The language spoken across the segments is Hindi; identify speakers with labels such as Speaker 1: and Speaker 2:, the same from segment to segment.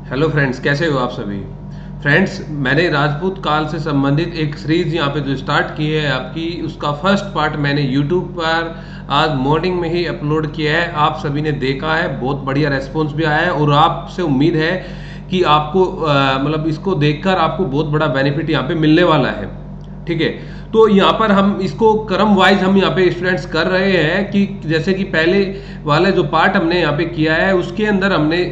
Speaker 1: हेलो फ्रेंड्स, कैसे हो आप सभी। फ्रेंड्स, मैंने राजपूत काल से संबंधित एक सीरीज यहाँ पे जो स्टार्ट की है आपकी, उसका फर्स्ट पार्ट मैंने यूट्यूब पर आज मॉर्निंग में ही अपलोड किया है। आप सभी ने देखा है, बहुत बढ़िया रेस्पॉन्स भी आया है और आपसे उम्मीद है कि आपको मतलब इसको देखकर आपको बहुत बड़ा बेनिफिट यहाँ पे मिलने वाला है। ठीक है, तो यहाँ पर हम इसको क्रम वाइज हम यहाँ पे स्टूडेंट्स कर रहे हैं कि जैसे कि पहले वाले जो पार्ट हमने यहाँ पे किया है उसके अंदर हमने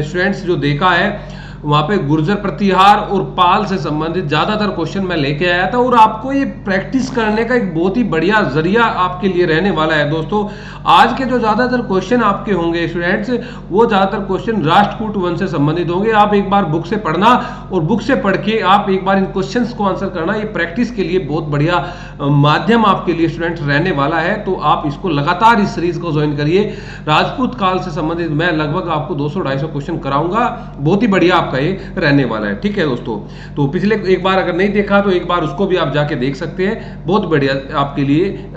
Speaker 1: स्टूडेंट्स जो देखा है वहां पे गुर्जर प्रतिहार और पाल से संबंधित ज्यादातर क्वेश्चन मैं लेके आया था और आपको ये प्रैक्टिस करने का एक बहुत ही बढ़िया जरिया आपके लिए रहने वाला है। दोस्तों, आज के जो ज्यादातर क्वेश्चन आपके होंगे स्टूडेंट्स, वो ज्यादातर क्वेश्चन राष्ट्रकूट वंश से संबंधित होंगे। आप एक बार बुक से पढ़ना और बुक से पढ़ के आप एक बार इन क्वेश्चंस को आंसर करना, ये प्रैक्टिस के लिए बहुत बढ़िया माध्यम आपके लिए स्टूडेंट्स रहने वाला है। तो आप इसको लगातार इस सीरीज को ज्वाइन करिए। राजपूत काल से संबंधित मैं लगभग आपको 200-250 क्वेश्चन कराऊंगा, बहुत ही बढ़िया आपका ये रहने वाला है। ठीक है दोस्तों, तो पिछले एक बार अगर नहीं देखा तो एक बार उसको भी आप जाके देख सकते हैं, बहुत बढ़िया आपके लिए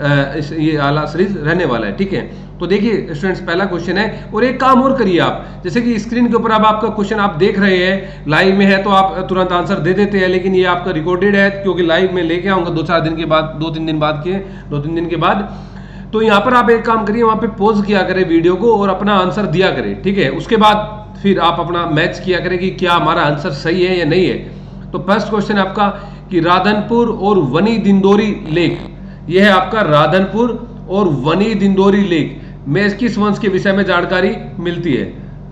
Speaker 1: ये आला सीरीज रहने वाला है। ठीक है, तो देखिए स्टूडेंट्स, पहला क्वेश्चन है और एक काम और करिए आप, जैसे कि स्क्रीन के ऊपर अब आपका क्वेश्चन आप देख रहे हैं, लाइव में है तो आप तुरंत आंसर दे देते हैं, लेकिन ये आपका रिकॉर्डेड है क्योंकि लाइव में लेके आऊंगा 2-4 दिन के बाद, 2-3 दिन के बाद। तो यहाँ पर आप एक काम करिए, वहां पे पॉज किया करें वीडियो को और अपना आंसर दिया करें। ठीक है, उसके बाद फिर आप अपना मैच किया करें कि क्या हमारा आंसर सही है या नहीं है। तो फर्स्ट क्वेश्चन आपका कि राधनपुर और वनी दिंदोरी लेक, यह है आपका राधनपुर और वनी दिंदोरी लेक में किस वंश के विषय में जानकारी मिलती है।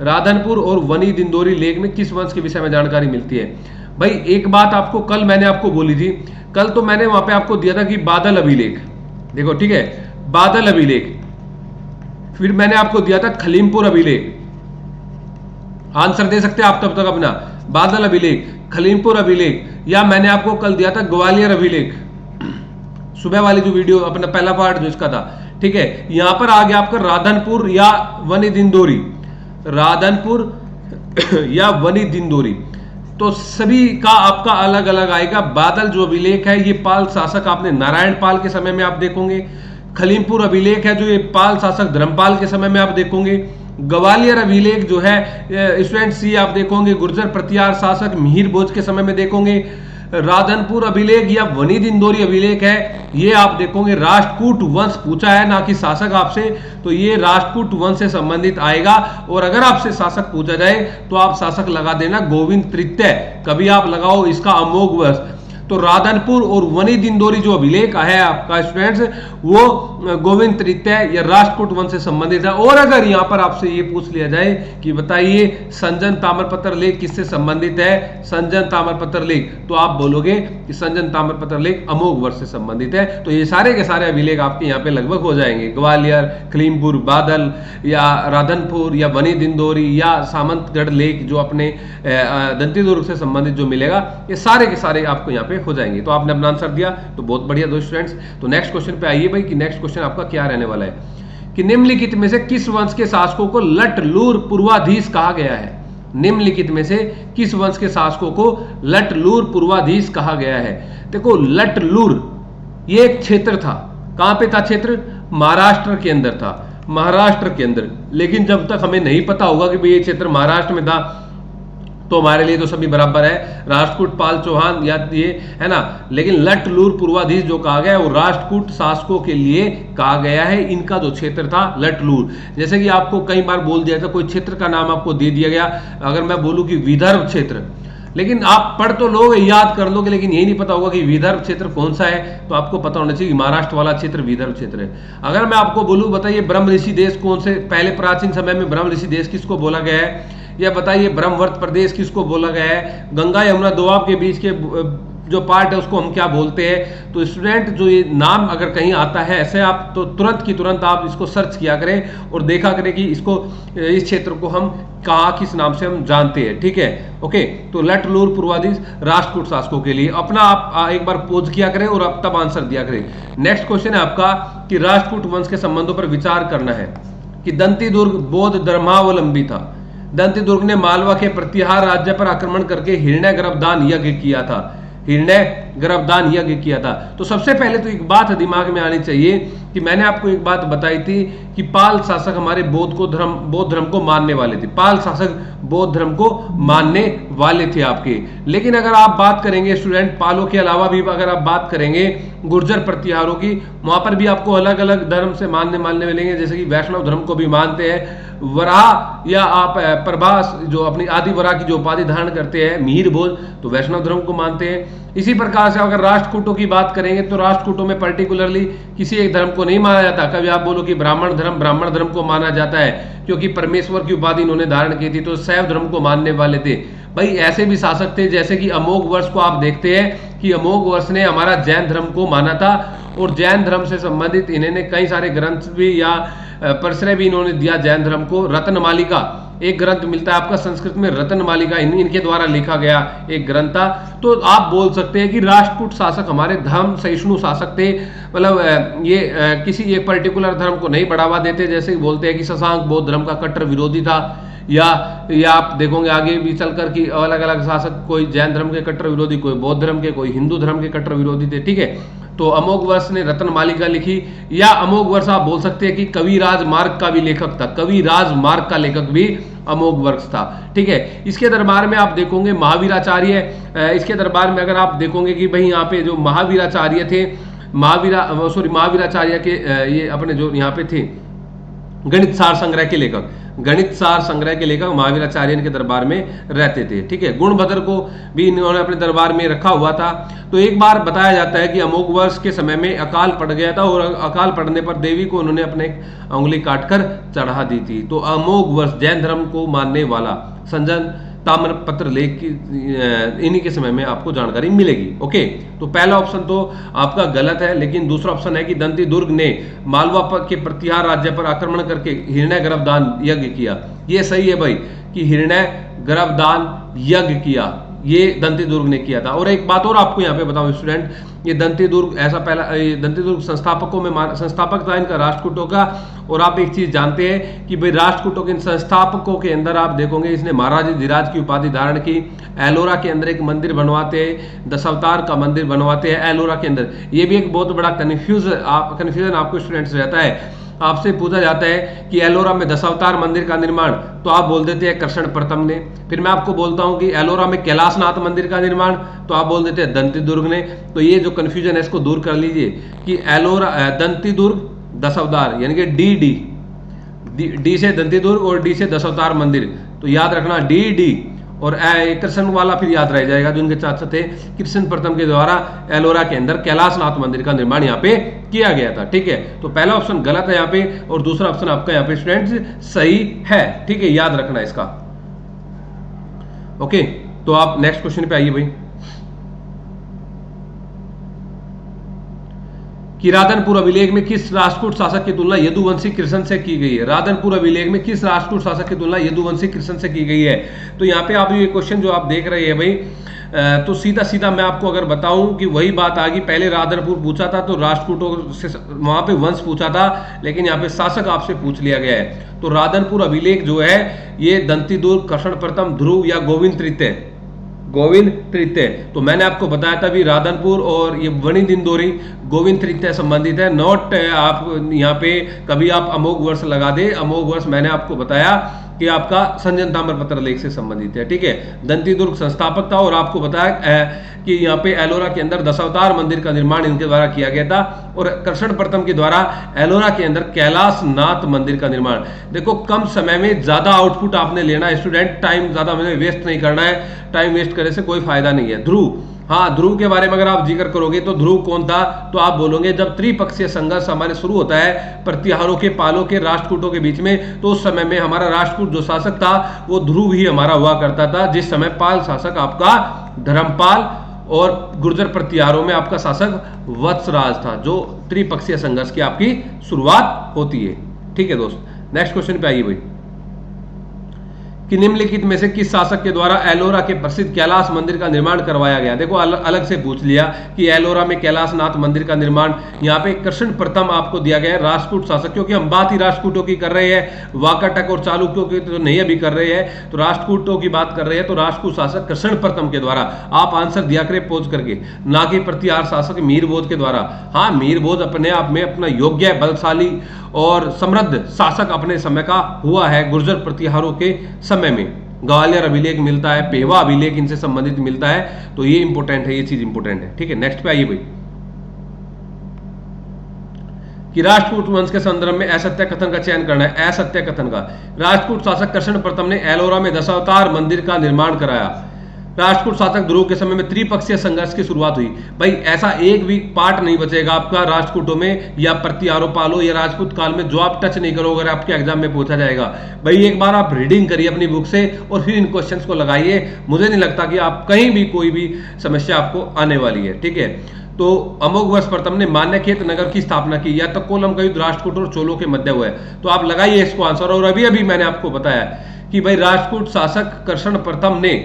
Speaker 1: राधनपुर और वनी दिंदोरी लेक में किस वंश के विषय में जानकारी मिलती है। भाई एक बात आपको कल मैंने आपको बोली थी, कल तो मैंने वहां पे आपको दिया था कि बादल अभिलेख, देखो ठीक है, बादल अभिलेख। फिर मैंने आपको दिया था खलीमपुर अभिलेख, आंसर दे सकते हैं आप तब तक अपना, बादल अभिलेख, खलीमपुर अभिलेख, या मैंने आपको कल दिया था ग्वालियर अभिलेख, सुबह वाली जो वीडियो अपना पहला पार्ट जो इसका था। ठीक है, यहां पर आ गया आपका राधनपुर या वनी दिंदोरी, राधनपुर या वनी दिंदोरी, तो सभी का आपका अलग अलग आएगा। बादल जो अभिलेख है ये पाल शासक आपने नारायण पाल के समय में आप देखोगे, खलीमपुर अभिलेख है जो ये पाल शासक धर्मपाल के समय में आप देखोगे, ग्वालियर अभिलेख जो है स्टूडेंट्स ये आप देखोगे गुर्जर प्रतिहार शासक मिहिर भोज के समय में देखोगे, राधनपुर अभिलेख या वनी दिंदोरी अभिलेख है ये आप देखोगे राष्ट्रकूट वंश पूछा है ना कि शासक आपसे, तो ये राष्ट्रकूट वंश से संबंधित आएगा। और अगर आपसे शासक पूछा जाए तो आप शासक लगा देना गोविंद तृतीय, कभी आप लगाओ इसका अमोघ वंश। तो राधनपुर और वनी दिंदोरी जो अभिलेख है आपका स्टूडेंट्स, वो गोविंद तृतीय या राष्ट्रकूट वंश से संबंधित है। और अगर यहां पर आपसे ये पूछ लिया जाए कि बताइए संजन ताम्रपत्र लेख किससे संबंधित है, संजन ताम्रपत्र लेख, तो आप बोलोगे कि संजन ताम्रपत्र लेख अमोघ वर्ष से संबंधित है। तो ये सारे के सारे अभिलेख आपके यहाँ पे लगभग हो जाएंगे, ग्वालियर, खलीमपुर, बादल या राधनपुर या वनी दिंदोरी या सामंतगढ़ लेख जो अपने दंती दुर्ग से संबंधित जो मिलेगा, ये सारे के सारे आपको यहाँ पे हो जाएंगे। तो आपने अपना आंसर दिया, तो बहुत बढ़िया दोस्त स्टूडेंट्स। तो नेक्स्ट क्वेश्चन पे आइए भाई कि नेक्स्ट क्वेश्चन आपका क्या रहने वाला है कि निम्नलिखित में से किस वंश के शासकों को लट लूर पूर्वाधीश कहा गया है। निम्नलिखित में से किस वंश के शासकों को लट लूर पूर्वाधीश कहा गया है। देखो लट लूर ये एक क्षेत्र था, कहां पे था क्षेत्र, महाराष्ट्र के अंदर था, महाराष्ट्र के अंदर। लेकिन जब तक हमें नहीं पता होगा कि भाई ये क्षेत्र महाराष्ट्र में था तो हमारे लिए तो सभी बराबर है, राष्ट्रकूट पाल चौहान या ये है ना। लेकिन लट लूर पूर्वाधीश जो कहा गया है वो राष्ट्रकूट शासकों के लिए कहा गया है। इनका जो क्षेत्र था लट लूर, जैसे कि आपको कई बार बोल दिया था, कोई क्षेत्र का नाम आपको दे दिया गया, अगर मैं बोलूं कि विदर्भ क्षेत्र, लेकिन आप पढ़ तो लोगे, याद कर लोगे, लेकिन यही नहीं पता होगा कि विदर्भ क्षेत्र कौन सा है। तो आपको पता होना चाहिए कि महाराष्ट्र वाला क्षेत्र विदर्भ क्षेत्र है। अगर मैं आपको बोलूं बताइए ब्रह्म ऋषि देश कौन से, पहले प्राचीन समय में ब्रह्म ऋषि देश किसको बोला गया है, या बताइए ब्रह्मवर्त प्रदेश किसको बोला गया है, गंगा यमुना दोआब के बीच के जो पार्ट है उसको हम क्या बोलते हैं। तो स्टूडेंट जो ये नाम अगर कहीं आता है ऐसे आप तो तुरंत की तुरंत आप इसको सर्च किया करें और देखा करें कि इसको इस क्षेत्र को हम कहाँ किस नाम से हम जानते हैं। ठीक है, ओके। तो लट लूर पूर्वाधीश राष्ट्रकूट शासकों के लिए अपना आप एक बार पोज किया करें और अब तब आंसर दिया करें। नेक्स्ट क्वेश्चन है आपका कि राष्ट्रकूट वंश के संबंधों पर विचार करना है कि दंती दुर्ग बौद्ध धर्मावलंबी था। दंती दुर्ग ने मालवा के प्रतिहार राज्य पर आक्रमण करके हिरण्यगर्भ दान यज्ञ किया था। हिरण्य गर्भदान यज्ञ किया था। तो सबसे पहले तो एक बात दिमाग में आनी चाहिए कि मैंने आपको एक बात बताई थी कि पाल शासक हमारे बौद्ध धर्म को मानने वाले थे। पाल शासक बौद्ध धर्म को मानने वाले थे आपके। लेकिन अगर आप बात करेंगे स्टूडेंट, पालों के अलावा भी अगर आप बात करेंगे गुर्जर प्रतिहारों की, वहां पर भी आपको अलग अलग धर्म से मानने मिलेंगे। जैसे कि वैष्णव धर्म को भी मानते हैं, वराह या आप प्रभास जो अपनी आदि वराह की जो उपाधि धारण करते हैं मिहिर भोज, तो वैष्णव धर्म को मानते हैं। इसी प्रकार से अगर राष्ट्रकूटों की बात करेंगे तो राष्ट्रकूटों में पर्टिकुलरली किसी एक धर्म को नहीं माना जाता। कभी आप बोलो कि ब्राह्मण धर्म को माना जाता है क्योंकि परमेश्वर की उपाधि इन्होंने धारण की थी, तो शैव धर्म को मानने वाले थे। भाई ऐसे भी शासक थे जैसे कि अमोघ वर्ष को आप देखते हैं कि अमोघ वर्ष ने हमारा जैन धर्म को माना था और जैन धर्म से संबंधित इन्होंने कई सारे ग्रंथ भी या प्रश्रय भी इन्होंने दिया जैन धर्म को। रत्नमालिका एक ग्रंथ मिलता है आपका संस्कृत में, रत्नमालिका इनके द्वारा लिखा गया एक ग्रंथ था। तो आप बोल सकते हैं कि राष्ट्रकूट शासक हमारे धर्म सहिष्णु शासक थे। मतलब ये किसी एक पर्टिकुलर धर्म को नहीं बढ़ावा देते। जैसे बोलते हैं कि शशांक बौद्ध धर्म का कट्टर विरोधी था, या आप देखोगे आगे भी चलकर कि अलग अलग शासक कोई जैन धर्म के कट्टर विरोधी, कोई बौद्ध धर्म के, कोई हिंदू धर्म के कट्टर विरोधी थे। ठीक है, तो अमोघ वर्ष ने रत्नमालिका लिखी, या अमोघ वर्ष आप बोल सकते हैं कि कविराज मार्ग का भी लेखक था। कविराज मार्ग का लेखक भी अमोघ वर्ष था। ठीक है, इसके दरबार में आप देखोगे महावीराचार्य, इसके दरबार में अगर आप देखोगे कि भाई यहाँ पे जो महावीराचार्य थे, महावीराचार्य के ये अपने जो यहाँ पे थे गणित सार संग्रह के लेखक, गणित सार संग्रह के लेखक महावीराचार्य के दरबार में रहते थे। ठीक है, गुणभद्र को भी इन्होंने अपने दरबार में रखा हुआ था। तो एक बार बताया जाता है कि अमोघ वर्ष के समय में अकाल पड़ गया था और अकाल पड़ने पर देवी को उन्होंने अपने उंगली काटकर चढ़ा दी थी। तो अमोघ वर्ष जैन धर्म को मानने वाला संजन ताम्रपत्र लेख की इन्हीं के समय में आपको जानकारी मिलेगी। ओके, तो पहला ऑप्शन तो आपका गलत है, लेकिन दूसरा ऑप्शन है कि दंती दुर्ग ने मालवा के प्रतिहार राज्य पर आक्रमण करके हिरण्य गर्भदान यज्ञ किया। ये सही है भाई कि हिरण्य गर्भदान यज्ञ किया, ये दंती दुर्ग ने किया था। और एक बात और आपको यहाँ पे बताऊं स्टूडेंट, ये दंती दुर्ग ऐसा पहला दंती दुर्ग संस्थापकों में संस्थापक था इनका राष्ट्रकूटों का। और आप एक चीज जानते हैं कि भाई राष्ट्रकूटों के संस्थापकों के अंदर आप देखोगे इसने महाराज धीराज की उपाधि धारण की। एलोरा के अंदर एक मंदिर बनवाते हैं, दशावतार का मंदिर बनवाते हैं एलोरा के अंदर। ये भी एक बहुत बड़ा कन्फ्यूजन आपको स्टूडेंट्स रहता है। आपसे पूछा जाता है कि एलोरा में दशावतार मंदिर का निर्माण, तो आप बोल देते हैं कृष्ण प्रथम ने। फिर मैं आपको बोलता हूं कि एलोरा में कैलाशनाथ मंदिर का निर्माण, तो आप बोल देते हैं दंती दुर्ग ने। तो ये जो कंफ्यूजन है इसको दूर कर लीजिए कि एलोरा दंती दुर्ग दशावतार यानी कि डी से दंती दुर्ग और डी से दशावतार मंदिर, तो याद रखना डी और कृष्ण वाला फिर याद रह जाएगा जो इनके चाचा थे कृष्ण प्रथम के द्वारा एलोरा के अंदर कैलाशनाथ मंदिर का निर्माण यहाँ पे किया गया था। ठीक है, तो पहला ऑप्शन गलत है यहाँ पे और दूसरा ऑप्शन आपका यहाँ पे स्टूडेंट्स सही है। ठीक है, याद रखना इसका। ओके, तो आप नेक्स्ट क्वेश्चन पे आइए भाई कि राधनपुर अभिलेख में किस राष्ट्रकूट शासक की तुलना यदुवंशी कृष्ण से की गई है। राधनपुर अभिलेख में किस राष्ट्रकूट शासक की तुलना यदुवंशी कृष्ण से की गई है। तो यहाँ पे आप ये क्वेश्चन जो आप देख रहे हैं भाई, तो सीधा सीधा मैं आपको अगर बताऊं कि वही बात आ गई। पहले राधनपुर पूछा था तो राष्ट्रकूटों से वहां पे वंश पूछा था, लेकिन यहाँ पे शासक आपसे पूछ लिया गया है। तो राधनपुर अभिलेख जो है ये दंती दुर्ग, कृष्ण प्रथम, ध्रुव या गोविंद तृतीय। तो मैंने आपको बताया था भी राधनपुर और ये वणि दिंदोरी गोविंद तृतीय संबंधित है। नोट आप यहाँ पे कभी आप अमोघ वर्ष लगा दे, अमोघ वर्ष मैंने आपको बताया कि आपका संजन ताम्रपत्र लेख से संबंधित है। ठीक है, दंती दुर्ग संस्थापक था और आपको बताया कि यहाँ पे एलोरा के अंदर दशावतार मंदिर का निर्माण इनके द्वारा किया गया था और कृष्ण प्रथम के द्वारा एलोरा के अंदर कैलाशनाथ मंदिर का निर्माण। देखो कम समय में ज्यादा आउटपुट आपने लेना है स्टूडेंट, टाइम ज्यादा मैंने वेस्ट नहीं करना है, टाइम वेस्ट करने से कोई फायदा नहीं है। ध्रुव, हाँ ध्रुव के बारे में अगर आप जिक्र करोगे तो ध्रुव कौन था, तो आप बोलोगे जब त्रिपक्षीय संघर्ष हमारे शुरू होता है प्रतिहारों के, पालों के, राष्ट्रकूटों के बीच में, तो उस समय में हमारा राष्ट्रकूट जो शासक था वो ध्रुव ही हमारा हुआ करता था। जिस समय पाल शासक आपका धर्मपाल और गुर्जर प्रतिहारों में आपका शासक वत्सराज था, जो त्रिपक्षीय संघर्ष की आपकी शुरुआत होती है। ठीक है दोस्त, नेक्स्ट क्वेश्चन पे आइए भाई कि निम्नलिखित में से किस शासक के द्वारा एलोरा के प्रसिद्ध कैलाश मंदिर का निर्माण करवाया गया। देखो अलग से पूछ लिया कि एलोरा में कैलाशनाथ मंदिर का निर्माण, यहाँ पे कृष्ण प्रथम आपको दिया गया है, राष्ट्रकूट शासक, क्योंकि हम बात ही राष्ट्रकूटों की कर रहे हैं, वाकाटक और चालुक्यों की तो नहीं अभी कर रहे हैं, तो राष्ट्रकूटों की बात कर रहे हैं। तो राष्ट्रकूट शासक कृष्ण प्रथम के द्वारा आप आंसर दिया करें पोज करके, ना कि प्रतिहार शासक मीरबोध के द्वारा। हाँ, मीरबोध अपने आप में अपना योग्य, बलशाली और समृद्ध शासक अपने समय का हुआ है गुर्जर प्रतिहारों के समय में। ग्वालियर अभिलेख मिलता है, पेवा अभिलेख इनसे संबंधित मिलता है, तो ये इंपॉर्टेंट है, ये चीज इंपॉर्टेंट है। ठीक है, नेक्स्ट पे आइए भाई, कि राष्ट्रकूट वंश के संदर्भ में असत्य कथन का चयन करना है। असत्य कथन का, राष्ट्रकूट शासक कृष्ण प्रथम ने एलोरा में दशावतार मंदिर का निर्माण कराया। राष्ट्रकूट शासक ध्रुव के समय में त्रिपक्षीय संघर्ष की शुरुआत हुई। भाई ऐसा एक भी पार्ट नहीं बचेगा आपका राष्ट्रकूटों में या प्रतिहारों पालो या राजपूत काल में जो आप टच नहीं करोगे, अगर आपके एग्जाम में पूछा जाएगा। भाई एक बार आप रीडिंग करिए अपनी बुक से और फिर इन क्वेश्चंस को लगाइए, मुझे नहीं लगता कि आप कहीं भी कोई भी समस्या आपको आने वाली है। ठीक है, तो अमोघवर्ष प्रथम ने मान्यखेत नगर की स्थापना की, या तो कोलम का युद्ध राष्ट्रकूट और चोलों के मध्य हुआ है, तो आप लगाइए इसको आंसर। और अभी अभी मैंने आपको बताया कि भाई राष्ट्रकूट शासक कृष्ण प्रथम ने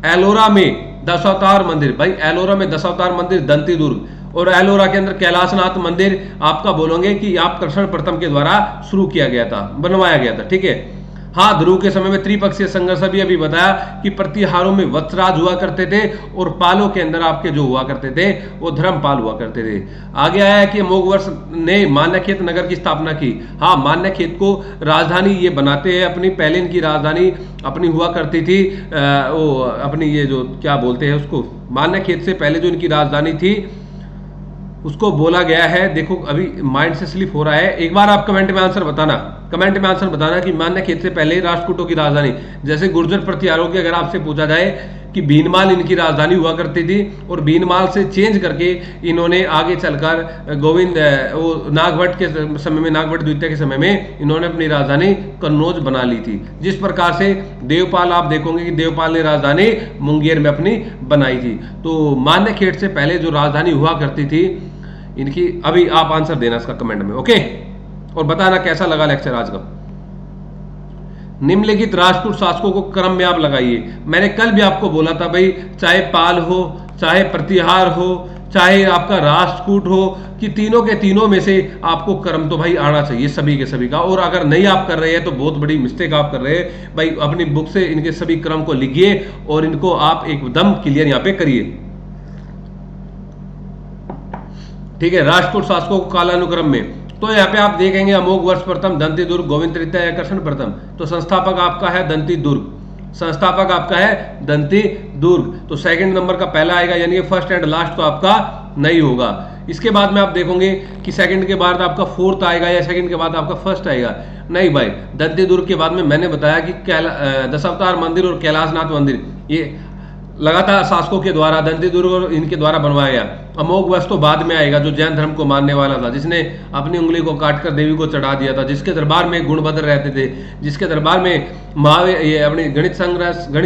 Speaker 1: एलोरा में दशावतार मंदिर, भाई एलोरा में दशावतार मंदिर दंती दुर्ग और एलोरा के अंदर कैलाशनाथ मंदिर आपका बोलोगे कि आप कृष्ण प्रथम के द्वारा शुरू किया गया था, बनवाया गया था। ठीक है, हाँ, ध्रुव के समय में त्रिपक्षीय संघर्ष अभी बताया कि प्रतिहारों में वत्सराज हुआ करते थे और पालों के अंदर आपके जो हुआ करते थे वो धर्मपाल हुआ करते थे। आगे आया कि अमोघवर्ष ने मान्यखेत नगर की स्थापना की। हाँ, मान्यखेत को राजधानी ये बनाते हैं अपनी, पहले इनकी राजधानी अपनी हुआ करती थी वो अपनी ये जो क्या बोलते हैं उसको, मान्यखेत से पहले जो इनकी राजधानी थी उसको बोला गया है, देखो अभी माइंड से स्लिप हो रहा है, एक बार आप कमेंट में आंसर बताना, कमेंट में आंसर बताना कि मान्यखेत से पहले राष्ट्रकूटों की राजधानी, जैसे गुर्जर प्रतिहारों की अगर आपसे पूछा जाए कि भीनमाल इनकी राजधानी हुआ करती थी और भीनमाल से चेंज करके इन्होंने आगे चलकर गोविंद वो नागभट्ट के समय में, नागभट्ट द्वितीय के समय में इन्होंने अपनी राजधानी कन्नौज बना ली थी। जिस प्रकार से देवपाल, आप देखोगे कि देवपाल ने राजधानी मुंगेर में अपनी बनाई थी। तो मान्यखेत से पहले जो राजधानी हुआ करती थी इनकी, अभी आप आंसर देना इसका कमेंट में, ओके, और बताना कैसा लगा लेक्चर आज का। निम्नलिखित राष्ट्रकूट शासकों को क्रम में आप लगाइए। मैंने कल भी आपको बोला था भाई, चाहे पाल हो, चाहे प्रतिहार हो, चाहे आपका राष्ट्रकूट हो, कि तीनों के तीनों में से आपको क्रम तो भाई आना चाहिए सभी के सभी का। और अगर नहीं आप कर रहे हैं तो बहुत बड़ी मिस्टेक आप कर रहे हैं भाई। अपनी बुक से इनके सभी क्रम को लिखिए और इनको आप एकदम क्लियर यहाँ पे करिए। ठीक है, राष्ट्रकूट शासकों को कालानुक्रम में, तो यहाँ पे आप देखेंगे अमोघवर्ष प्रथम, दंती दुर्ग, गोविंद तृतीय या कृष्ण प्रथम। तो संस्थापक आपका है दंती दुर्ग, संस्थापक आपका है दंती दुर्ग। तो सेकंड नंबर का पहला आएगा, यानी फर्स्ट एंड लास्ट तो आपका नहीं होगा। इसके बाद में आप देखोगे कि सेकंड के बाद आपका फोर्थ आएगा या सेकंड के बाद आपका फर्स्ट आएगा। नहीं भाई, दंती दुर्ग के बाद में मैंने बताया कि दशावतार मंदिर और कैलाशनाथ मंदिर ये लगातार शासकों के द्वारा, दंती दुर्ग और इनके द्वारा बनवाया गया। अमोघवर्ष तो बाद में आएगा, जो जैन धर्म को मानने वाला था, जिसने अपनी उंगली को काटकर देवी को चढ़ा दिया था, जिसके दरबार में गुणभद्र रहते थे, जिसके दरबार में महावीर, ये अपने गणित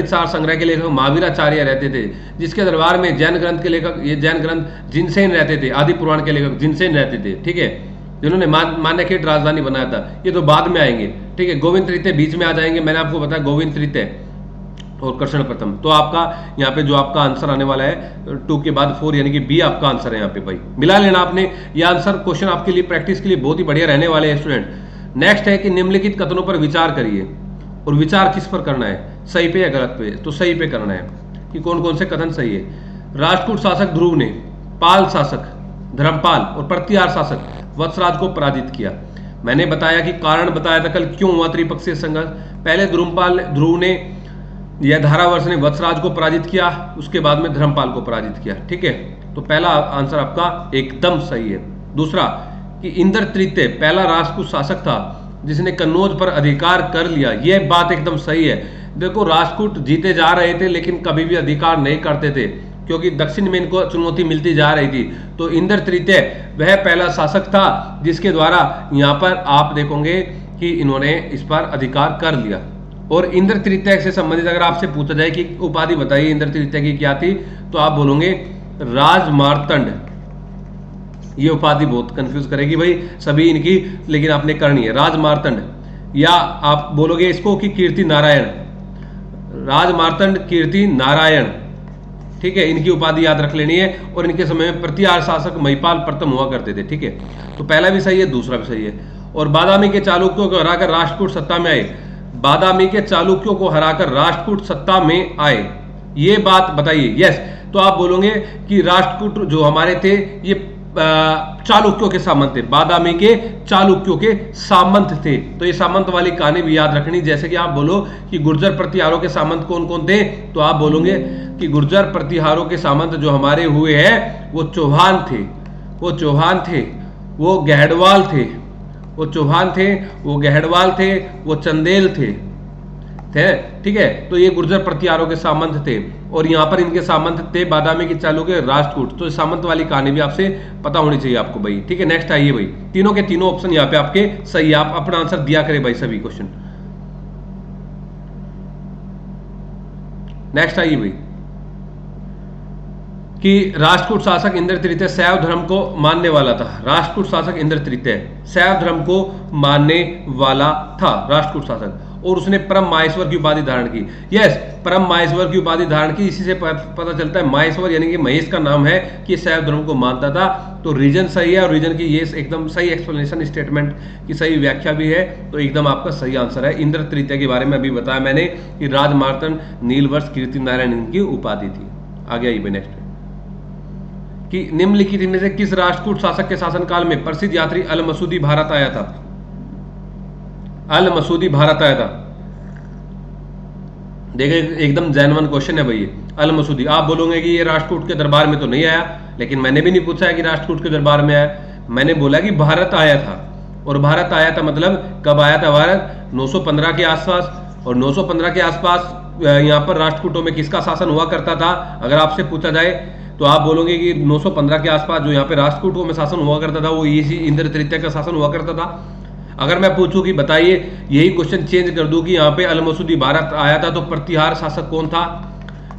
Speaker 1: सार संग्रह के लेखक महावीराचार्य रहते थे, जिसके दरबार में जैन ग्रंथ के लेखक, ये जैन ग्रंथ जिनसेन रहते थे, आदि पुराण के लेखक जिनसेन रहते थे। ठीक है, जिन्होंने मान्यखेत राजधानी बनाया था, ये तो बाद में आएंगे। ठीक है, गोविंद तृतीय बीच में आ जाएंगे, मैंने आपको बताया गोविंद तृतीय और कृष्ण प्रथम। तो आपका यहाँ पे जो आपका आंसर आने वाला है 2 के बाद 4, यानी कि बी आपका आंसर है यहाँ पे भाई। मिला लेना आपने ये आंसर, क्वेश्चन आपके लिए प्रैक्टिस के लिए बहुत ही बढ़िया रहने वाले हैं स्टूडेंट। नेक्स्ट है कि निम्नलिखित कथनों पर विचार करिए, और विचार किस पर करना है, सही पे या गलत पे। तो सही पे करना है कि कौन कौन से कथन सही है। राष्ट्रकूट शासक ध्रुव ने पाल शासक धर्मपाल और प्रतिहार शासक वत्सराज को पराजित किया। मैंने बताया कि कारण बताया था कल क्यों हुआ त्रिपक्षीय संघर्ष। पहले ध्रुव ने या धारावर्ष ने वत्सराज को पराजित किया, उसके बाद में धर्मपाल को पराजित किया। ठीक है, तो पहला आंसर आपका एकदम सही है। दूसरा कि इंद्र तृतीय पहला राष्ट्रकूट शासक था जिसने कन्नौज पर अधिकार कर लिया, यह बात एकदम सही है। देखो राष्ट्रकूट जीते जा रहे थे लेकिन कभी भी अधिकार नहीं करते थे, क्योंकि दक्षिण में इनको चुनौती मिलती जा रही थी। तो इंद्र तृतीय वह पहला शासक था जिसके द्वारा यहाँ पर आप देखोगे कि इन्होंने इस पर अधिकार कर लिया। और इंद्र तृतीय से संबंधित अगर आपसे पूछा जाए कि उपाधि बताइए इंद्र तृतीय की क्या थी, तो आप बोलोगे राजमार्तंड। ये उपाधि बहुत कंफ्यूज करेगी भाई सभी इनकी, लेकिन आपने करनी है राजमार्तंड। या आप बोलोगे इसको कि कीर्ति नारायण। राजमार्तंड, कीर्ति नारायण, ठीक है, इनकी उपाधि याद रख लेनी है। और इनके समय में प्रतिहार शासक महिपाल प्रथम हुआ करते थे, ठीक है। तो पहला भी सही है, दूसरा भी सही है। और बादामी के चालुक्यों को हराकर राष्ट्रकूट सत्ता में आए, बादामी के चालुक्यों को हराकर राष्ट्रकूट सत्ता में आए, ये बात बताइए। यस, तो आप बोलोगे कि राष्ट्रकूट जो हमारे थे ये चालुक्यों के सामंत थे, बादामी के चालुक्यों के सामंत थे। तो ये सामंत वाली कहानी भी याद रखनी। जैसे कि आप बोलो कि गुर्जर प्रतिहारों के सामंत कौन कौन थे, तो आप बोलोगे कि गुर्जर प्रतिहारों के सामंत जो हमारे हुए हैं वो चौहान थे, वो चौहान थे, वो गहड़वाल थे, वो चौहान थे, वो गहड़वाल थे, वो चंदेल थे, ठीक है। तो ये गुर्जर प्रतिहारों के सामंत थे। और यहां पर इनके सामंत थे बादामी के चालुक्य राष्ट्रकूट। तो सामंत वाली कहानी भी आपसे पता होनी चाहिए आपको भाई, ठीक है। नेक्स्ट आइए भाई, तीनों के तीनों ऑप्शन यहाँ पे आपके सही, आप अपना आंसर दिया करें भाई सभी क्वेश्चन। नेक्स्ट आइए भाई कि राष्ट्रकूट शासक इंद्र तृतीय शैव धर्म को मानने वाला था। राष्ट्रकूट शासक इंद्र तृतीय शैव धर्म को मानने वाला था, राष्ट्रकूट शासक, और उसने परम माहेश्वर की उपाधि धारण की। यस, परम माहेश्वर की उपाधि धारण की। इसी से पता चलता है माहेश्वर यानी कि महेश का नाम है कि शैव धर्म को मानता था। तो रीजन सही है और रीजन की ये एकदम सही एक्सप्लेनेशन स्टेटमेंट की सही व्याख्या भी है। तो एकदम आपका सही आंसर है। इंद्र तृतीय के बारे में अभी बताया मैंने कि राजमार्तंड, नीलवर्ष, कीर्ति नारायण इनकी उपाधि थी। आगे आइए नेक्स्ट कि निम्नलिखित इनमें से किस राष्ट्रकूट शासक के शासनकाल में प्रसिद्ध यात्री अल मसूदी भारत आया था। अल मसूदी भारत आया था। देखिए एकदम जेन्युइन क्वेश्चन है भाई, अल मसूदी। आप बोलोगे कि ये राष्ट्रकूट के दरबार में तो नहीं आया, लेकिन मैंने भी नहीं पूछा है कि राष्ट्रकूट के दरबार में आया, मैंने बोला कि भारत आया था। और भारत आया था मतलब कब आया था भारत, 915 के आसपास। और 915 के आसपास यहाँ पर राष्ट्रकूटों में किसका शासन हुआ करता था, अगर आपसे पूछा जाए तो आप बोलोगे कि 915 के आसपास जो यहाँ पे राष्ट्रकूटों में शासन हुआ करता था वो इसी इंद्र तृतीय का शासन हुआ करता था। अगर मैं पूछूं कि बताइए, यही क्वेश्चन चेंज कर दूं कि यहाँ पे अल मसूदी भारत आया था, तो प्रतिहार शासक कौन था,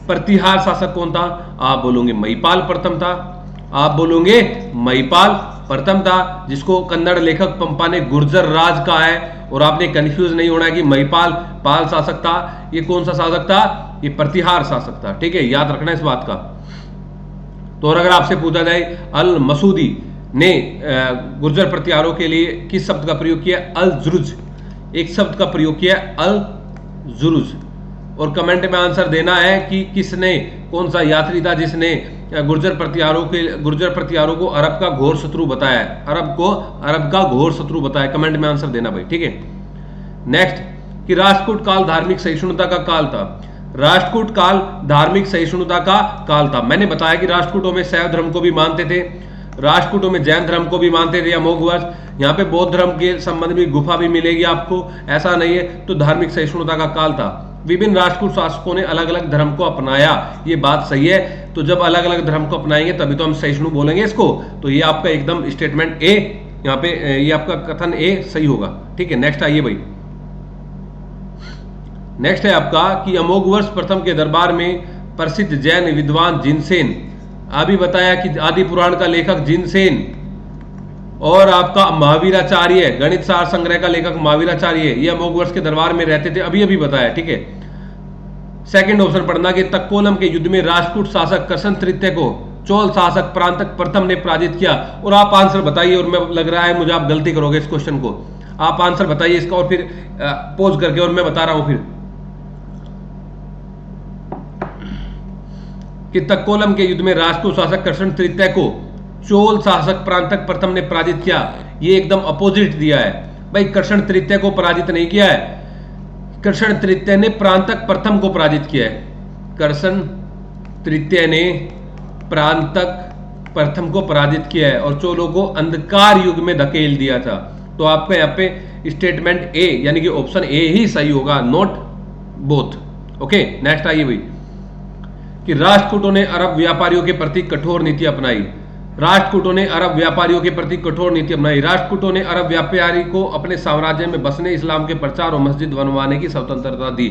Speaker 1: प्रतिहार शासक कौन था, आप बोलोगे महिपाल प्रथम था, आप बोलोगे महिपाल प्रथम था, जिसको कन्नड़ लेखक पंपा ने गुर्जर राज कहा है। और आपने कंफ्यूज नहीं होना है कि महिपाल पाल शासक था, ये कौन सा शासक था, ये प्रतिहार शासक था, ठीक है, याद रखना इस बात का। तो और अगर आपसे पूछा जाए अल मसूदी ने गुर्जर प्रतिहारों के लिए किस शब्द का प्रयोग किया, अल जुरुज, एक शब्द का प्रयोग किया अल जुरुज। और कमेंट में आंसर देना है कि किसने, कौन सा यात्री था जिसने गुर्जर प्रतिहारों को अरब का घोर शत्रु बताया, अरब का घोर शत्रु बताया, कमेंट में आंसर देना भाई, ठीक है। नेक्स्ट कि राष्ट्रकूट काल धार्मिक सहिष्णुता का काल था। राष्ट्रकूट काल धार्मिक सहिष्णुता का काल था। मैंने बताया कि राष्ट्रकूटों में शैव धर्म को भी मानते थे, राष्ट्रकूटों में जैन धर्म को भी मानते थे, अमोघवर्ष। यहाँ पे बौद्ध धर्म के संबंध में गुफा भी मिलेगी आपको, ऐसा नहीं है। तो धार्मिक सहिष्णुता का काल था। विभिन्न राष्ट्रकूट शासकों ने अलग अलग धर्म को अपनाया, ये बात सही है। तो जब अलग अलग धर्म को अपनाएंगे तभी तो हम सहिष्णु बोलेंगे इसको। तो ये आपका एकदम स्टेटमेंट ए, यहाँ पे ये आपका कथन ए सही होगा, ठीक है। नेक्स्ट आइए भाई, नेक्स्ट है आपका कि अमोघवर्ष प्रथम के दरबार में प्रसिद्ध जैन विद्वान जिनसेन, अभी बताया कि आदि पुराण का लेखक जिनसेन, और आपका महावीराचार्य, गणित सार संग्रह का लेखक महावीराचार्य, ये अमोघवर्ष के दरबार में रहते थे, अभी बताया, ठीक है। सेकंड ऑप्शन पढ़ना कि तक्कोलम के युद्ध में राष्ट्रकूट शासक कृष्ण तृतीय को चोल शासक प्रांतक प्रथम ने पराजित किया। और आप आंसर बताइए, और मैं लग रहा है मुझे आप गलती करोगे इस क्वेश्चन को, आप आंसर बताइए इसका और फिर पोज करके, और मैं बता रहा हूं फिर कि तक्कोलम के युद्ध में राष्ट्रकूट शासक कृष्ण तृतीय को चोल शासक प्रांतक प्रथम ने पराजित किया। ये एकदम अपोजिट दिया है भाई, कृष्ण तृतीय को पराजित नहीं किया है, कृष्ण तृतीय ने प्रांतक प्रथम को पराजित किया है। कृष्ण तृतीय ने प्रांतक प्रथम को पराजित किया है और चोलों को अंधकार युग में धकेल दिया था। तो आपका यहाँ पे स्टेटमेंट ए यानी कि ऑप्शन ए ही सही होगा, नॉट बोथ। ओके, नेक्स्ट आइए भाई कि राष्ट्रकूटों ने अरब व्यापारियों के प्रति कठोर नीति अपनाई। राष्ट्रकूटों ने अरब व्यापारियों के प्रति कठोर नीति अपनाई। राष्ट्रकूटों ने अरब व्यापारी को अपने साम्राज्य में बसने, इस्लाम के प्रचार और मस्जिद बनवाने की स्वतंत्रता दी।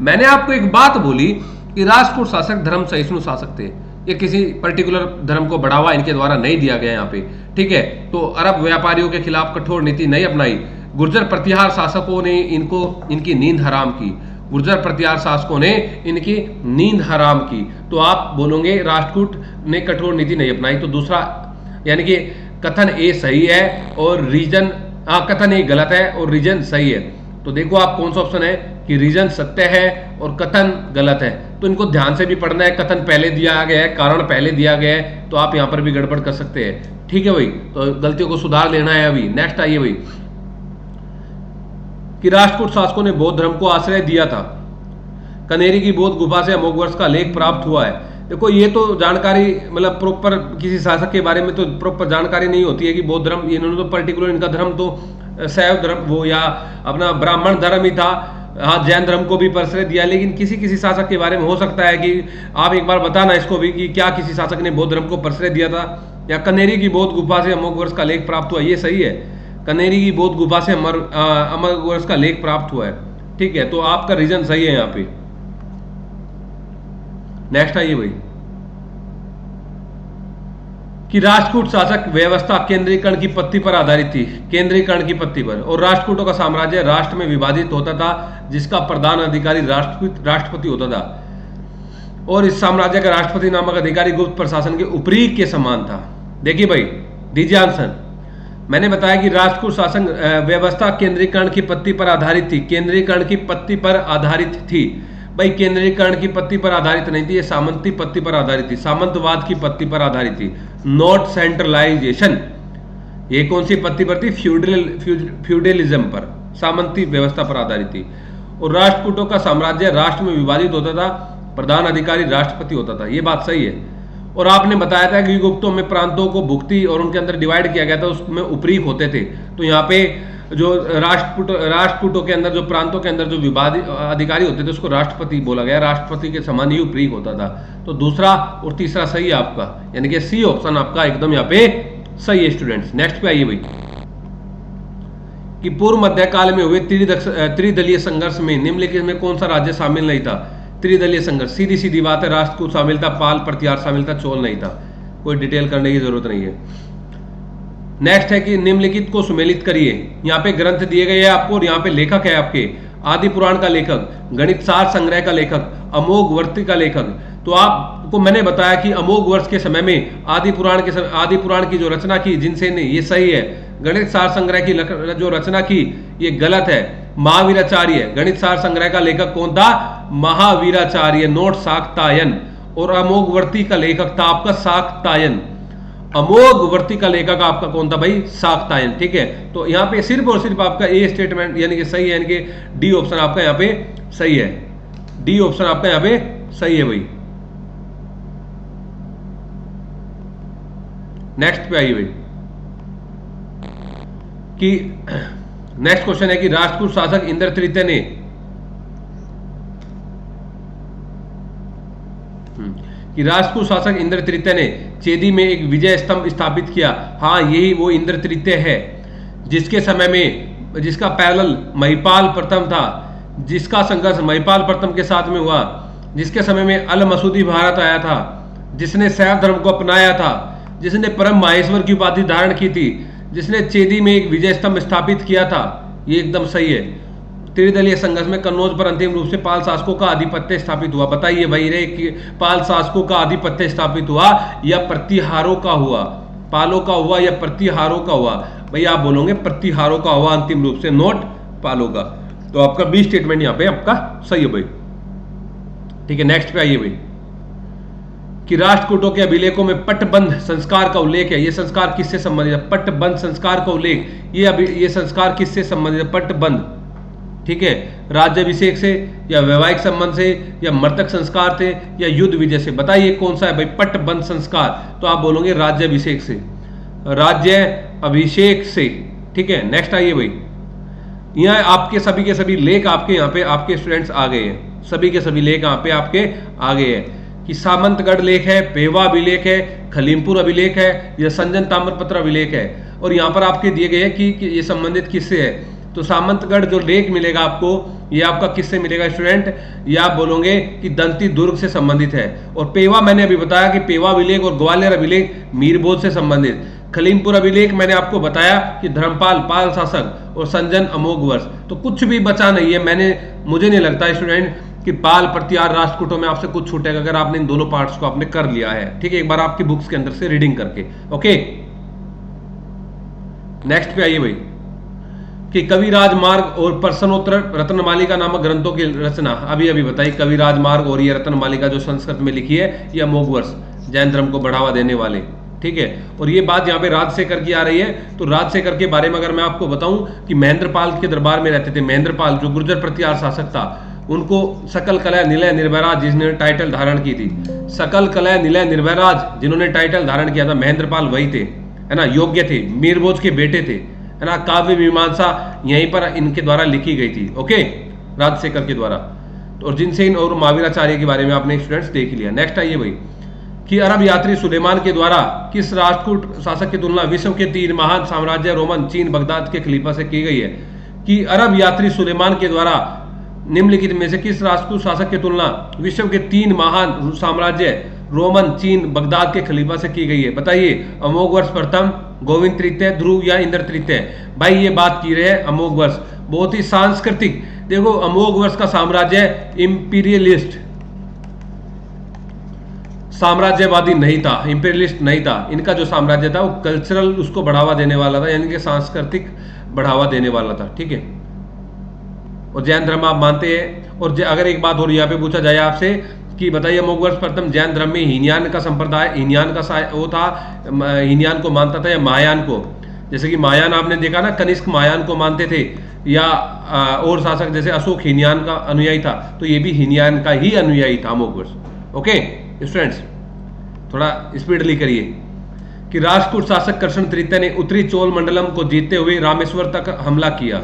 Speaker 1: मैंने आपको एक बात बोली कि राष्ट्रकूट शासक धर्म सहिष्णु शासक थे, ये किसी पर्टिकुलर धर्म को बढ़ावा इनके द्वारा नहीं दिया गया यहाँ पे, ठीक है। तो अरब व्यापारियों के खिलाफ कठोर नीति नहीं अपनाई। गुर्जर प्रतिहार शासकों ने इनकी नींद हराम की। गुर्जर प्रतिहार शासकों ने इनकी नींद हराम की। तो आप बोलोगे राष्ट्रकूट ने कठोर नीति नहीं अपनाई। तो दूसरा यानी कि कथन ए सही है और रीजन कथन ए गलत है और रीजन सही है। तो देखो आप कौन सा ऑप्शन है कि रीजन सत्य है और कथन गलत है। तो इनको ध्यान से भी पढ़ना है, कथन पहले दिया गया है, कारण पहले दिया गया है, तो आप यहां पर भी गड़बड़ कर सकते हैं। ठीक है भाई, तो गलतियों को सुधार लेना है। अभी नेक्स्ट आइए भाई कि राष्ट्रकूट शासकों ने बौद्ध धर्म को आश्रय दिया था। कनेरी की बौद्ध गुफा से अमोघ वर्ष का लेख प्राप्त हुआ है। देखो ये तो जानकारी मतलब प्रॉपर किसी शासक के बारे में तो प्रॉपर जानकारी नहीं होती है कि बौद्ध धर्म, इन्होंने तो पर्टिकुलर इनका धर्म तो शैव धर्म वो या अपना ब्राह्मण धर्म ही था। हाँ, जैन धर्म को भी प्रश्रय दिया, लेकिन किसी किसी शासक के बारे में हो सकता है कि आप एक बार बताना इसको भी कि क्या किसी शासक ने बौद्ध धर्म को प्रश्रय दिया था। या कनेरी की बौद्ध गुफा से अमोघ वर्ष का लेख प्राप्त हुआ, ये सही है। कनेरी की बौद्ध गुफा से अमोघ वर्ष का लेख प्राप्त हुआ है। ठीक है, तो आपका रीजन सही है यहाँ पे। नेक्स्ट आइए भाई कि राष्ट्रकूट शासक व्यवस्था केंद्रीकरण की पत्ति पर आधारित थी। केंद्रीकरण की पत्ति पर, और राष्ट्रकूटों का साम्राज्य राष्ट्र में विभाजित होता था जिसका प्रधान अधिकारी राष्ट्रपति होता था, और इस साम्राज्य का राष्ट्रपति नामक अधिकारी गुप्त प्रशासन के ऊपरी के समान था। देखिए भाई, दीजिए आंसर। मैंने बताया कि राष्ट्रकूट शासन व्यवस्था केंद्रीकरण की पत्ति पर आधारित थी। केंद्रीकरण की पत्ति पर आधारित थी भाई, केंद्रीकरण की पत्ति पर आधारित नहीं थी, ये सामंती पत्ति पर आधारित थी, सामंतवाद की पत्ति पर आधारित थी, नॉट सेंट्रलाइजेशन। ये कौन सी पत्ति पर थी? फ्यूडलिज्म पर, सामंती व्यवस्था पर आधारित थी। और राष्ट्रकूटों का साम्राज्य राष्ट्र में विभाजित होता था, प्रधान अधिकारी राष्ट्रपति होता था। ये बात सही है। और आपने बताया था कि गुप्तों में प्रांतों को भुक्ति और उनके अंदर डिवाइड किया गया था, उसमें उपरीक होते थे। तो यहाँ पे जो राष्ट्रकूटों के अंदर, जो प्रांतों के अंदर जो विभाजित अधिकारी होते थे उसको राष्ट्रपति बोला गया, राष्ट्रपति के समान ही उपरीक होता था। तो दूसरा और तीसरा सही है आपका, यानी कि सी ऑप्शन आपका एकदम यहाँ पे सही है स्टूडेंट्स। नेक्स्ट पे आइए भाई कि पूर्व मध्यकाल में हुए त्रिदलीय संघर्ष में निम्नलिखित में कौन सा राज्य शामिल नहीं था? त्रिदलीय संघर्ष, सीधी सीधी बात है, राष्ट्रकूट शामिल था, पाल प्रतिहार शामिल था, चोल नहीं था। कोई डिटेल करने की जरूरत नहीं है। नेक्स्ट है कि निम्नलिखित को सुमेलित करिए। यहाँ पे ग्रंथ दिए गए हैं आपको और यहाँ पे लेखक है आपके आदि पुराण का लेखक, गणित सार संग्रह का लेखक, अमोघ वर्ती का लेखक। तो आपको मैंने बताया कि अमोघ वर्ष के समय में आदि पुराण की जो रचना की जिनसे ने, ये सही है। गणित सार संग्रह की जो रचना की ये गलत है, महावीराचार्य। गणित सार संग्रह का लेखक कौन था? महावीराचार्य, नोट शाक्तायन। और अमोघ वर्ती का लेखक था आपका शाक्तायन। अमोघ वर्ती का लेखक आपका कौन था भाई? शाक्तायन। ठीक है, तो यहाँ पे सिर्फ और सिर्फ आपका ए स्टेटमेंट यानी कि सही है, यानी कि डी ऑप्शन आपका यहाँ पे सही है। डी ऑप्शन आपका यहाँ पे सही है भाई। नेक्स्ट पे आइए भाई कि नेक्स्ट क्वेश्चन है कि राष्ट्रकूट शासक इंद्र तृतीय ने राष्ट्रकूट शासक इंद्र तृतीय ने चेदी में एक विजय स्तंभ स्थापित किया। हाँ, यही वो इंद्र तृतीय है जिसके समय में, जिसका पैरेलल महिपाल प्रथम था, जिसका संघर्ष महिपाल प्रथम के साथ में हुआ, जिसके समय में अल मसूदी भारत आया था, जिसने शैव धर्म को अपनाया था, जिसने परम माहेश्वर की उपाधि धारण की थी, जिसने चेदी में एक विजय स्तंभ स्थापित किया था। ये एकदम सही है। त्रिदलीय संघर्ष में कन्नौज पर अंतिम रूप से पाल शासकों का आधिपत्य स्थापित हुआ। बताइए भाई रे कि पाल शासकों का आधिपत्य स्थापित हुआ या प्रतिहारों का हुआ? पालों का हुआ या प्रतिहारों का हुआ? भाई आप बोलोगे प्रतिहारों का हुआ अंतिम रूप से, नोट पालों का। तो आपका बी स्टेटमेंट यहाँ पे आपका सही है भाई। ठीक है, नेक्स्ट पे आइए भाई कि राष्ट्रकूटों के अभिलेखों में पटबंध संस्कार का उल्लेख है। ये संस्कार किससे संबंधित है? पटबंध संस्कार का उल्लेख, ये संस्कार किससे संबंधित है? पटबंध। ठीक है, राज्याभिषेक से या वैवाहिक संबंध से या मृतक संस्कार से या युद्ध विजय से? बताइए कौन सा है भाई पटबंध संस्कार? तो आप बोलोगे राज्याभिषेक से, राज्य अभिषेक से। ठीक है, नेक्स्ट आइए भाई। यहाँ आपके सभी के सभी लेख आपके यहाँ पे आपके स्टूडेंट्स आ गए हैं, सभी के सभी लेख यहाँ पे आपके आ गए हैं कि सामंतगढ़ लेख है, पेवा अभिलेख है, खलीमपुर अभिलेख है या संजन ताम्रपत्र अभिलेख है। और यहाँ पर आपके दिए गए हैं कि ये संबंधित किससे है। तो सामंतगढ़ जो लेख मिलेगा आपको, ये आपका किससे मिलेगा स्टूडेंट? ये आप बोलोगे कि दंती दुर्ग से संबंधित है। और पेवा मैंने अभी बताया कि पेवा अभिलेख और ग्वालियर अभिलेख मीरबोध से संबंधित। खलीमपुर अभिलेख मैंने आपको बताया कि धर्मपाल पाल शासक और संजन अमोघ वर्ष, तो कुछ भी बचा नहीं है। मुझे नहीं लगता स्टूडेंट कि पाल प्रतिहार राष्ट्रकूटों में आपसे कुछ छूटेगा अगर आपने इन दोनों पार्ट्स को आपने कर लिया है। ठीक है, एक बार आपकी बुक्स के अंदर से रीडिंग करके। ओके, नेक्स्ट पे आइए भाई कि कविराज मार्ग और प्रश्नोत्तर रत्नमालिका नामक ग्रंथों की रचना अभी बताई। कविराज मार्ग और ये रत्नमालिका जो संस्कृत में लिखी है, ये अमोघ वर्ष जैन धर्म को बढ़ावा देने वाले। ठीक है, और ये बात यहाँ पे राजशेखर की आ रही है। तो राजशेखर के बारे में अगर मैं आपको बताऊं कि महेंद्रपाल के दरबार में रहते थे। महेंद्रपाल जो गुर्जर प्रतिहार शासक था, उनको सकल कलह निलय निर्भयराज जिसने टाइटल धारण की थी, सकल कलह निलय निर्भयराज जिन्होंने टाइटल धारण किया था, महेंद्रपाल वही थे, है ना, योग्य थे, मीरभोज के बेटे थे, है ना। काव्य मीमांसा यहीं पर इनके द्वारा लिखी गई थी। ओके, राजशेखर के द्वारा। और जिनसे इन और महावीराचार्य के बारे में आपने स्टूडेंट्स देख लिया। नेक्स्ट आइए भाई कि अरब यात्री सुलेमान के द्वारा किस राष्ट्रकूट शासक की तुलना विश्व के 3 महान साम्राज्य रोमन, चीन, बगदाद के खलीफा से की गई है। कि अरब यात्री सुलेमान के द्वारा निम्नलिखित में से किस राष्ट्रकूट शासक की तुलना विश्व के 3 महान साम्राज्य रोमन, चीन, बगदाद के खलीफा से की गई है? बताइए। अमोघ वर्ष प्रथम, गोविंद तृतीय, ध्रुव या इंद्र तृतीय? भाई ये बात की रहे हैं अमोघ वर्ष, बहुत ही सांस्कृतिक। देखो अमोघ वर्ष का साम्राज्य इंपीरियलिस्ट, साम्राज्यवादी नहीं था, इंपीरियलिस्ट नहीं था। इनका जो साम्राज्य था वो कल्चरल उसको बढ़ावा देने वाला था, यानी कि सांस्कृतिक बढ़ावा देने वाला था। ठीक है, और जैन धर्म आप मानते हैं। और अगर एक बात और यहाँ पे पूछा जाए आपसे कि बताइए अमोघ वर्ष प्रथम जैन धर्म में हीनयान का संप्रदाय, हीनयान का वो था, हीनयान को मानता था या महायान को? जैसे कि महायान आपने देखा ना, कनिष्क महायान को मानते थे, या और शासक जैसे अशोक हीनयान का अनुयायी था, तो ये भी हीनयान का ही अनुयायी था अमोघ वर्ष। ओके स्टूडेंट्स, थोड़ा स्पीडली करिए कि राष्ट्रकूट शासक कृष्ण तृतीय ने उत्तरी चोल मंडलम को जीतते हुए रामेश्वर तक हमला किया।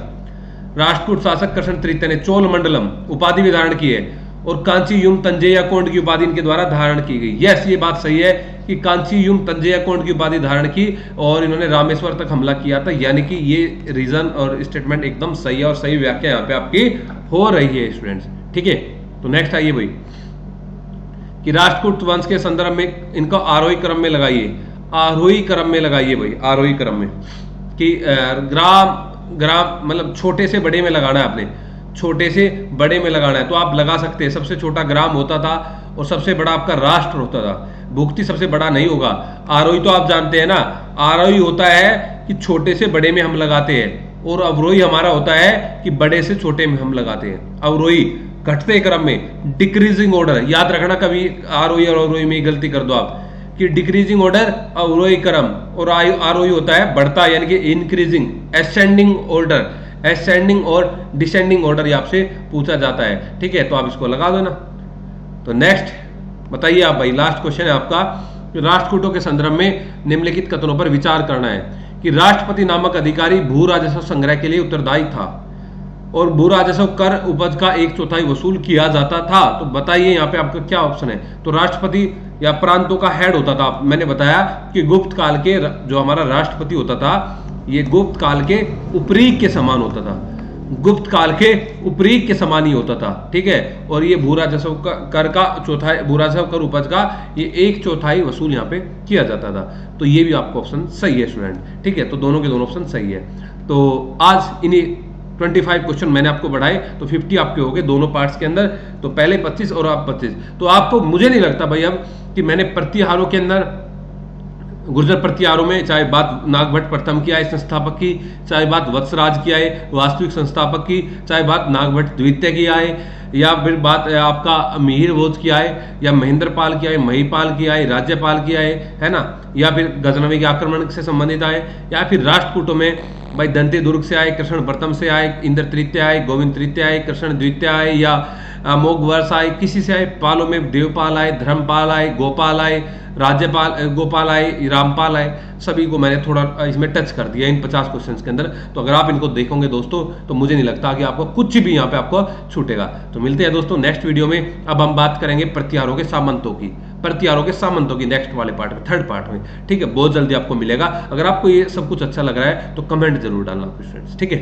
Speaker 1: राष्ट्रकूट शासक कृष्ण तृतीय ने चोल मंडलम उपाधि भी धारण की है और कांची युम तंजैया कोंड की उपाधि इनके द्वारा धारण की गई। यस, ये बात सही है कि कांची युम तंजैया कोंड की उपाधि धारण की और इन्होंने रामेश्वर तक हमला किया था, यानी कि ये रीजन और स्टेटमेंट एकदम सही है और सही व्याख्या यहाँ पे आपकी हो रही है स्टूडेंट्स। ठीक है, तो नेक्स्ट आइए भाई कि राष्ट्रकूट वंश के संदर्भ में इनको आरोही क्रम में लगाइए। आरोही क्रम में लगाइए भाई, आरोही क्रम में कि ग्राम मतलब छोटे से बड़े में लगाना है आपने, छोटे से बड़े में लगाना है तो आप लगा सकते हैं। सबसे छोटा ग्राम होता था और सबसे बड़ा आपका राष्ट्र होता था। भुक्ति सबसे बड़ा नहीं होगा। आरोही तो आप जानते हैं ना, आरोही होता है कि छोटे से बड़े में हम लगाते हैं, और अवरोही हमारा होता है कि बड़े से छोटे में हम लगाते हैं। अवरोही घटते क्रम में, डिक्रीजिंग ऑर्डर, याद रखना, कभी आरोही और अवरोही में गलती कर दो आप कि डिक्रीजिंग ऑर्डर अवरोही क्रम, और आरोही होता है बढ़ता, यानी कि इंक्रीजिंग, एसेंडिंग ऑर्डर, एसेंडिंग और डिसेंडिंग ऑर्डर आपसे पूछा जाता है। ठीक है, तो आप इसको लगा दो ना। तो नेक्स्ट बताइए आप भाई, लास्ट क्वेश्चन है आपका, राष्ट्रकूटों के संदर्भ में निम्नलिखित कथनों पर विचार करना है कि राष्ट्रपति नामक अधिकारी भू राजस्व संग्रह के लिए उत्तरदायी था और भू राजस्व कर उपज का 1/4 वसूल किया जाता था। तो बताइए यहाँ पे आपका क्या ऑप्शन है? तो राष्ट्रपति या प्रांतों का हेड होता था। मैंने बताया कि गुप्त काल के जो हमारा राष्ट्रपति होता था, ये गुप्त काल के उपरीक के समान होता था, गुप्त काल के उपरीक के समान ही होता था। ठीक है, और ये भू राजस्व कर का चौथाई, भू राजस्व कर उपज का ये 1/4 वसूल यहाँ पे किया जाता था। तो ये भी आपका ऑप्शन सही है स्टूडेंट। ठीक है, तो दोनों के दोनों ऑप्शन सही है। तो आज इन्हीं 25 क्वेश्चन मैंने आपको बढ़ाए, तो 50 आपके हो गए दोनों पार्ट्स के अंदर। तो पहले 25 और आप 25। तो आपको, मुझे नहीं लगता भाई अब कि मैंने प्रतिहारों के अंदर, गुर्जर प्रतिहारों में, चाहे बात नागभट्ट प्रथम की आए संस्थापक की, चाहे बात वत्सराज की आए वास्तविक संस्थापक की, चाहे बात नागभट्ट द्वितीय की आए, या फिर बात आपका मिहिर भोज की आए, या महेंद्रपाल की आए, महिपाल की आए, राज्यपाल की आए, है ना, या फिर गजनवी के आक्रमण से संबंधित आए, या फिर राष्ट्रकूटों में भाई दंती दुर्ग से आए, कृष्ण प्रथम से आए, इंद्र तृतीय आए, गोविंद तृतीय आए, कृष्ण द्वितीय आए, या अमोघ वर्ष आए, किसी से आए, पालों में देवपाल आए, धर्मपाल आए, गोपाल आए, राज्यपाल, गोपाल आए, रामपाल आए, सभी को मैंने थोड़ा इसमें टच कर दिया इन 50 क्वेश्चंस के अंदर। तो अगर आप इनको देखोगे दोस्तों, तो मुझे नहीं लगता कि आपको कुछ भी यहाँ पे आपको छूटेगा। तो मिलते हैं दोस्तों नेक्स्ट वीडियो में। अब हम बात करेंगे प्रतिहारों के सामंतों की, प्रतिहारों के सामंतों की नेक्स्ट वाले पार्ट में, थर्ड पार्ट में। ठीक है, बहुत जल्दी आपको मिलेगा। अगर आपको ये सब कुछ अच्छा लग रहा है तो कमेंट जरूर डालना फ्रेंड्स। ठीक है।